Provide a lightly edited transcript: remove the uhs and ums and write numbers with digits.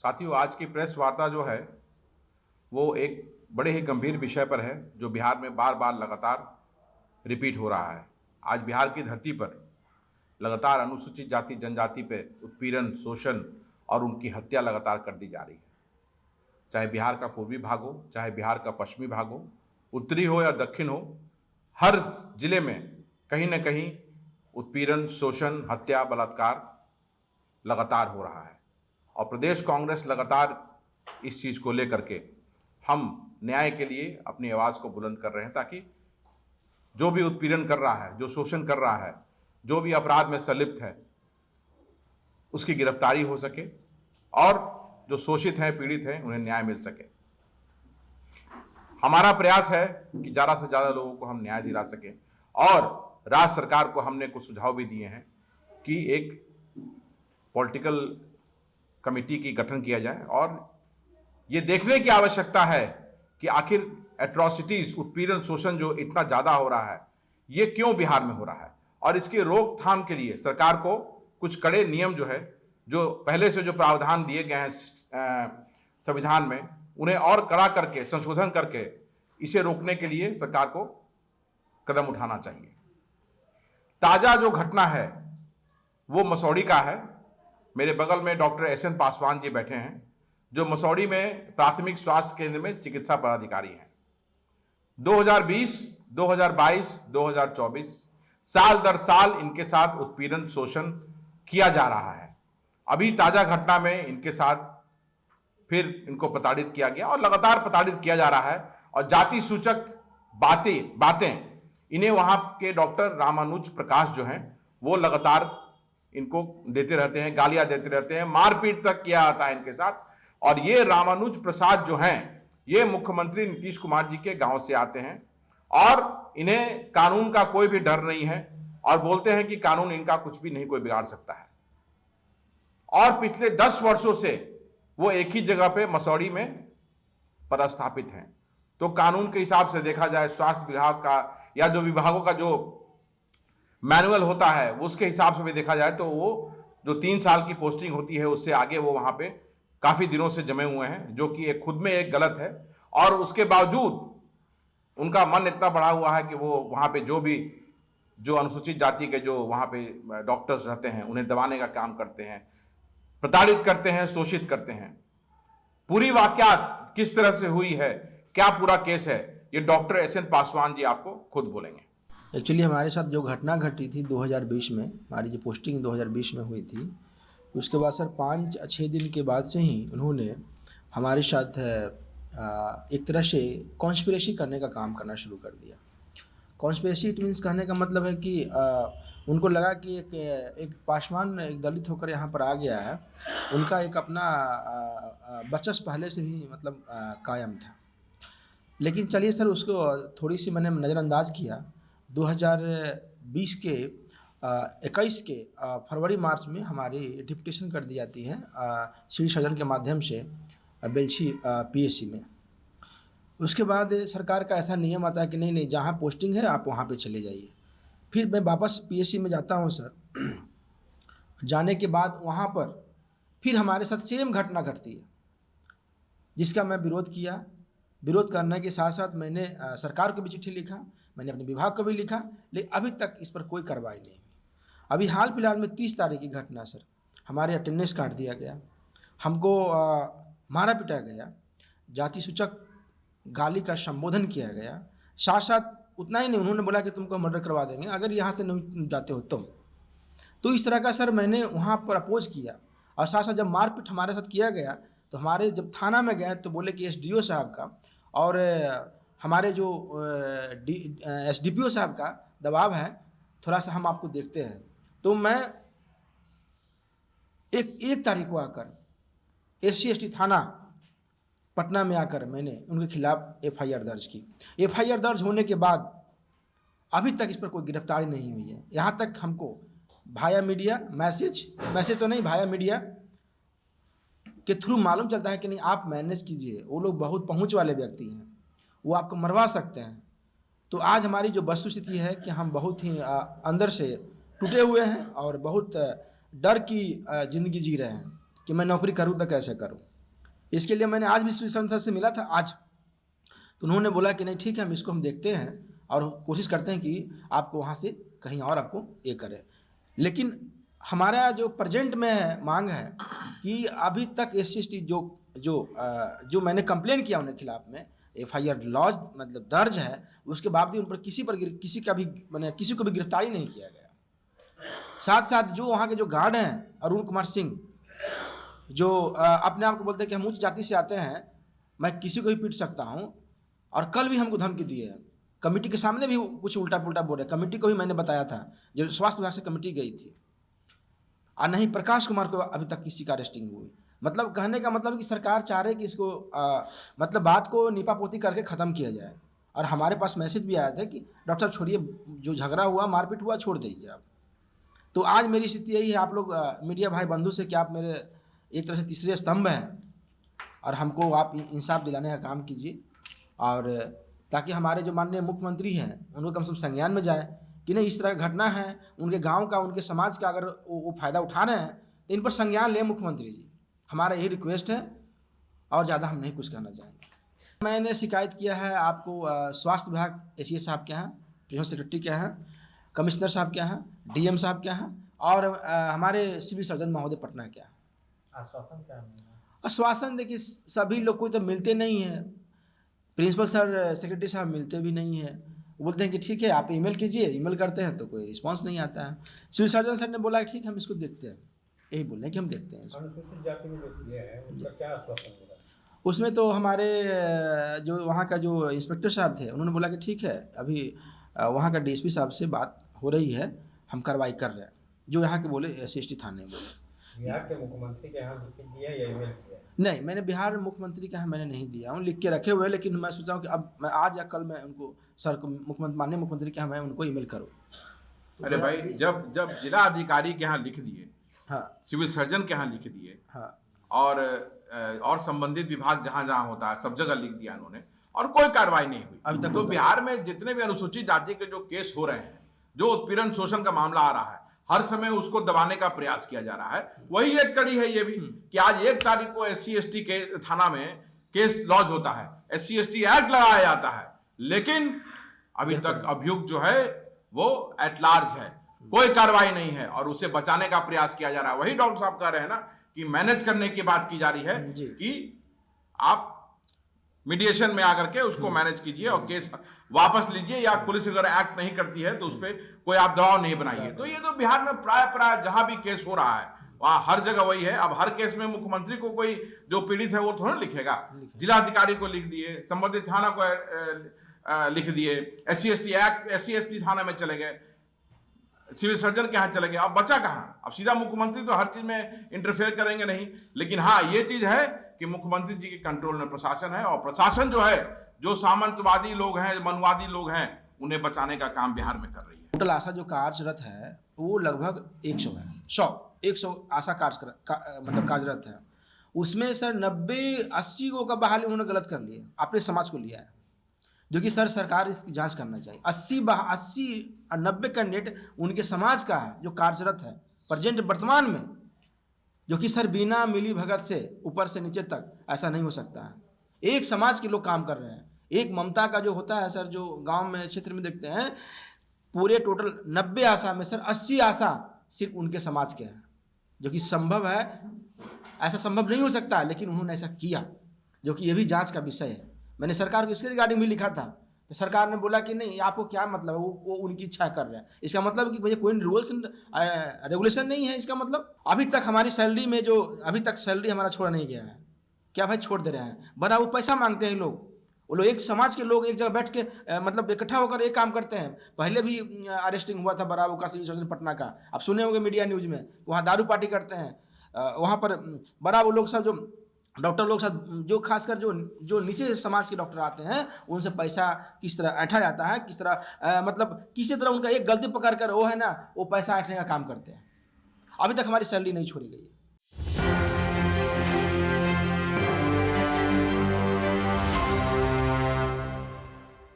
साथियों, आज की प्रेस वार्ता जो है वो एक बड़े ही गंभीर विषय पर है जो बिहार में बार बार लगातार रिपीट हो रहा है। आज बिहार की धरती पर लगातार अनुसूचित जाति जनजाति पे उत्पीड़न, शोषण और उनकी हत्या लगातार कर दी जा रही है। चाहे बिहार का पूर्वी भाग हो, चाहे बिहार का पश्चिमी भाग हो, उत्तरी हो या दक्षिण हो, हर जिले में कहीं न कहीं उत्पीड़न, शोषण, हत्या, बलात्कार लगातार हो रहा है। और प्रदेश कांग्रेस लगातार इस चीज़ को लेकर के हम न्याय के लिए अपनी आवाज़ को बुलंद कर रहे हैं, ताकि जो भी उत्पीड़न कर रहा है, जो शोषण कर रहा है, जो भी अपराध में संलिप्त है, उसकी गिरफ्तारी हो सके और जो शोषित हैं, पीड़ित हैं, उन्हें न्याय मिल सके। हमारा प्रयास है कि ज़्यादा से ज़्यादा लोगों को हम न्याय दिला सकें और राज्य सरकार को हमने कुछ सुझाव भी दिए हैं कि एक पॉलिटिकल कमेटी की गठन किया जाए और ये देखने की आवश्यकता है कि आखिर एट्रॉसिटीज, उत्पीड़न, शोषण जो इतना ज़्यादा हो रहा है, ये क्यों बिहार में हो रहा है और इसकी रोकथाम के लिए सरकार को कुछ कड़े नियम जो है, जो पहले से जो प्रावधान दिए गए हैं संविधान में, उन्हें और कड़ा करके, संशोधन करके इसे रोकने के लिए सरकार को कदम उठाना चाहिए। ताज़ा जो घटना है वो मसौड़ी का है। मेरे बगल में डॉक्टर एस.एन. पासवान जी बैठे हैं, जो मसौड़ी में प्राथमिक स्वास्थ्य केंद्र में चिकित्सा पदाधिकारी हैं। 2020, 2022, 2024 साल दर साल इनके साथ उत्पीड़न, शोषण किया जा रहा है। अभी ताज़ा घटना में इनके साथ फिर इनको प्रताड़ित किया गया और लगातार प्रताड़ित किया जा रहा है और जाति सूचक बातें इन्हें वहाँ के डॉक्टर रामानुज प्रकाश जो हैं वो लगातार इनको देते रहते हैं, गालियां देते रहते हैं, मारपीट तक किया जाता है इनके साथ। और ये रामानुज प्रसाद जो हैं, ये मुख्यमंत्री नीतीश कुमार जी के गांव से आते हैं और इन्हें कानून का कोई भी डर नहीं है और बोलते हैं कि कानून इनका कुछ भी नहीं कोई बिगाड़ सकता है। और पिछले 10 वर्षों से वो एक ही जगह पे मसौड़ी में पदस्थापित हैं। तो कानून के हिसाब से देखा जाए, स्वास्थ्य विभाग का या जो विभागों का जो मैनुअल होता है उसके हिसाब से भी देखा जाए तो वो जो 3 साल की पोस्टिंग होती है उससे आगे वो वहाँ पे काफ़ी दिनों से जमे हुए हैं, जो कि एक खुद में एक गलत है। और उसके बावजूद उनका मन इतना बढ़ा हुआ है कि वो वहाँ पे जो अनुसूचित जाति के जो वहाँ पे डॉक्टर्स रहते हैं उन्हें दबाने का काम करते हैं, प्रताड़ित करते हैं, शोषित करते हैं। पूरी वाकयात किस तरह से हुई है, क्या पूरा केस है, ये डॉक्टर एस.एन. पासवान जी आपको खुद बोलेंगे। एक्चुअली हमारे साथ जो घटना घटी थी 2020 में, हमारी जो पोस्टिंग 2020 में हुई थी, उसके बाद सर 5-6 दिन के बाद से ही उन्होंने हमारे साथ एक तरह से कॉन्स्पिरेसी करने का काम करना शुरू कर दिया। कॉन्स्पिरेसी इट मीन्स कहने का मतलब है कि उनको लगा कि एक पासवान एक दलित होकर यहाँ पर आ गया है, उनका एक अपना वर्चस्व पहले से ही मतलब कायम था। लेकिन चलिए सर, उसको थोड़ी सी मैंने नज़रअंदाज किया। 2020 के 21 के फरवरी मार्च में हमारी डिप्यूटेशन कर दी जाती है सिविल सर्जन के माध्यम से बेलछी पीएससी में। उसके बाद सरकार का ऐसा नियम आता है कि नहीं, जहाँ पोस्टिंग है आप वहाँ पे चले जाइए। फिर मैं वापस पीएससी में जाता हूँ सर। जाने के बाद वहाँ पर फिर हमारे साथ सेम घटना घटती है, जिसका मैं विरोध किया। विरोध करने के साथ साथ मैंने सरकार को भी चिट्ठी लिखा, मैंने अपने विभाग को भी लिखा, लेकिन अभी तक इस पर कोई कार्रवाई नहीं हुई। अभी हाल फिलहाल में 30 तारीख की घटना सर, हमारे अटेंडेंस काट दिया गया, हमको मारा पिटाया गया, जाति सूचक गाली का संबोधन किया गया। साथ साथ उतना ही नहीं, उन्होंने बोला कि तुमको मर्डर करवा देंगे अगर यहाँ से नहीं जाते हो तुम। तो इस तरह का सर मैंने वहाँ पर अपोज किया। और साथ साथ जब मारपीट हमारे साथ किया गया तो हमारे जब थाना में गए तो बोले कि एसडीओ साहब का और हमारे जो एसडीपीओ साहब का दबाव है, थोड़ा सा हम आपको देखते हैं। तो मैं एक तारीख को आकर SC/ST थाना पटना में आकर मैंने उनके खिलाफ FIR दर्ज की। FIR दर्ज होने के बाद अभी तक इस पर कोई गिरफ्तारी नहीं हुई है। यहाँ तक हमको भाया मीडिया मैसेज तो नहीं, भाया मीडिया के थ्रू मालूम चलता है कि नहीं आप मैनेज कीजिए, वो लोग बहुत पहुँच वाले व्यक्ति हैं, वो आपको मरवा सकते हैं। तो आज हमारी जो वस्तुस्थिति है कि हम बहुत ही अंदर से टूटे हुए हैं और बहुत डर की ज़िंदगी जी रहे हैं कि मैं नौकरी करूँ तो कैसे करूँ। इसके लिए मैंने आज भी सिविल सर्जन से मिला था आज, तो उन्होंने बोला कि नहीं ठीक है, हम देखते हैं और कोशिश करते हैं कि आपको वहाँ से कहीं और आपको ये करें। लेकिन हमारा जो प्रेजेंट में है मांग है कि अभी तक SC/ST जो मैंने कंप्लेन किया उनके खिलाफ में FIR लॉज मतलब दर्ज है, उसके बावजूद उन पर किसी को भी गिरफ्तारी नहीं किया गया। साथ साथ जो वहाँ के जो गार्ड हैं अरुण कुमार सिंह, जो अपने आप को बोलते हैं कि हम उच्च जाति से आते हैं, मैं किसी को भी पीट सकता हूँ, और कल भी हमको धमकी दिए हैं। कमेटी के सामने भी कुछ उल्टा पुल्टा बोल रहे। कमेटी को भी मैंने बताया था, जो स्वास्थ्य विभाग से कमेटी गई थी, और नहीं प्रकाश कुमार को अभी तक किसी का अरेस्टिंग हुई। मतलब कहने का मतलब कि सरकार चाह रही कि इसको मतलब बात को निपापोती करके ख़त्म किया जाए। और हमारे पास मैसेज भी आया था कि डॉक्टर साहब छोड़िए, जो झगड़ा हुआ मारपीट हुआ छोड़ दीजिए आप। तो आज मेरी स्थिति यही है, आप लोग मीडिया भाई बंधु से कि आप मेरे एक तरह से तीसरे स्तंभ हैं, और हमको आप इंसाफ दिलाने का काम कीजिए, और ताकि हमारे जो माननीय मुख्यमंत्री हैं उनको कम से कम संज्ञान में जाए कि नहीं, इस तरह की घटना है, उनके गांव का, उनके समाज का अगर वो फ़ायदा उठा रहे हैं तो इन पर संज्ञान लें मुख्यमंत्री जी। हमारा यही रिक्वेस्ट है, और ज़्यादा हम नहीं कुछ कहना चाहेंगे। मैंने शिकायत किया है आपको स्वास्थ्य विभाग SCS साहब के यहाँ, प्रिंसिपल सेक्रेटरी के यहाँ, कमिश्नर साहब के यहाँ, DM साहब के यहाँ, और हमारे सिविल सर्जन महोदय पटना के यहाँ। आश्वासन क्या है? आश्वासन देखिए, सभी लोग को तो मिलते नहीं हैं, प्रिंसिपल सर सेक्रेटरी साहब मिलते भी नहीं हैं। वो बोलते हैं कि ठीक है आप ईमेल कीजिए, ईमेल करते हैं तो कोई रिस्पांस नहीं आता है। सिविल सर्जन सर ने बोला ठीक है हम इसको देखते हैं, यही बोल रहे हैं कि हम देखते हैं इसको। अनुसूचित जाति में जो किया है उसका क्या आश्वासन होगा? उसमें तो हमारे जो वहाँ का जो इंस्पेक्टर साहब थे उन्होंने बोला कि ठीक है, अभी वहाँ का DSP साहब से बात हो रही है, हम कार्रवाई कर रहे हैं, जो यहाँ के बोले SC/ST थाने बोले। बिहार के मुख्यमंत्री के यहाँ लिख दिया या ईमेल किया? नहीं, मैंने बिहार मुख्यमंत्री के यहाँ मैंने नहीं दिया हूँ, लिख के रखे हुए हैं, लेकिन मैं सोचा हूँ कि अब मैं आज या कल मैं उनको सर को माननीय मुख्यमंत्री के यहाँ मैं उनको ईमेल करूँ। अरे भाई, जब जिला अधिकारी के यहाँ लिख दिए, हाँ, सिविल सर्जन के यहाँ लिख दिए, हाँ, और संबंधित विभाग जहाँ जहाँ होता है सब जगह लिख दिया इन्होंने, और कोई कार्रवाई नहीं हुई अभी तक। तो बिहार में जितने भी अनुसूचित जाति के जो केस हो रहे हैं, जो उत्पीड़न शोषण का मामला आ रहा है, हर समय उसको दबाने का प्रयास किया जा रहा है। वही एक कड़ी है ये भी कि आज 1 तारीख को SC/ST के थाना में केस लॉन्च होता है, SC/ST एक्ट लगाया जाता है, लेकिन अभी तक अभियुक्त जो है वो एट लार्ज है, कोई कार्रवाई नहीं है, और उसे बचाने का प्रयास किया जा रहा है। वही डॉक्टर साहब कह रहे हैं ना कि मैनेज करने की बात की जा रही है कि आप मीडिएशन में आकर के उसको मैनेज कीजिए और केस वापस लीजिए, या पुलिस अगर एक्ट नहीं करती है तो उस पर कोई आप दबाव नहीं बनाइए। तो ये तो बिहार में प्राय जहां भी केस हो रहा है वहां हर जगह वही है। अब हर केस में मुख्यमंत्री को कोई जो पीड़ित है वो थोड़ा लिखेगा, जिलाधिकारी को लिख दिए, संबंधित थाना को लिख दिए, SC/ST थाना में चले गए, सिविल सर्जन के यहाँ चले गए, अब बचा कहाँ? अब सीधा मुख्यमंत्री तो हर चीज में इंटरफेयर करेंगे नहीं, लेकिन हाँ ये चीज है कि मुख्यमंत्री जी के कंट्रोल में प्रशासन है, और प्रशासन जो है, जो सामंतवादी लोग हैं, मनवादी लोग हैं, उन्हें बचाने का काम बिहार में कर रही है। टोटल आशा जो कार्यरत है वो लगभग 100 है, 100 आशा मतलब कार्यरत है। उसमें सर 90-80 को का बहाली उन्होंने गलत कर लिया, अपने समाज को लिया है, जो कि सर सरकार इसकी जांच करना चाहिए। 80 और 90 कैंडिडेट उनके समाज का है जो कार्यरत है प्रेजेंट वर्तमान में, जो कि सर बिना मिली भगत से ऊपर से नीचे तक ऐसा नहीं हो सकता है। एक समाज के लोग काम कर रहे हैं, एक ममता का जो होता है सर, जो गांव में क्षेत्र में देखते हैं, पूरे टोटल 90 आशा में सर 80 आशा सिर्फ उनके समाज के हैं, जो कि संभव है, ऐसा संभव नहीं हो सकता है, लेकिन उन्होंने ऐसा किया, जो कि ये भी जांच का विषय है। मैंने सरकार को इसके रिगार्डिंग भी लिखा था, तो सरकार ने बोला कि नहीं आपको क्या मतलब है, वो उनकी इच्छा कर रहे हैं। इसका मतलब कि मुझे कोई रूल्स रेगुलेशन नहीं है। इसका मतलब अभी तक हमारी सैलरी में जो अभी तक सैलरी हमारा छोड़ा नहीं गया है, क्या भाई छोड़ दे रहे हैं? बना वो पैसा मांगते हैं लोग, वो लोग एक समाज के लोग एक जगह बैठ के मतलब इकट्ठा होकर एक काम करते हैं। पहले भी अरेस्टिंग हुआ था बराबर का सिविल सर्जन पटना का, आप सुने होंगे मीडिया न्यूज़ में, वहाँ दारू पार्टी करते हैं, वहाँ पर बराबर लोग सब, जो डॉक्टर लोग सब, जो खासकर जो नीचे समाज के डॉक्टर आते हैं, उनसे पैसा किस तरह ऐंठा जाता है, किस तरह मतलब किसी तरह उनका एक गलती पकड़ कर वो है ना, वो पैसा ऐंठने का काम करते हैं। अभी तक हमारी सैलरी नहीं छोड़ी गई है।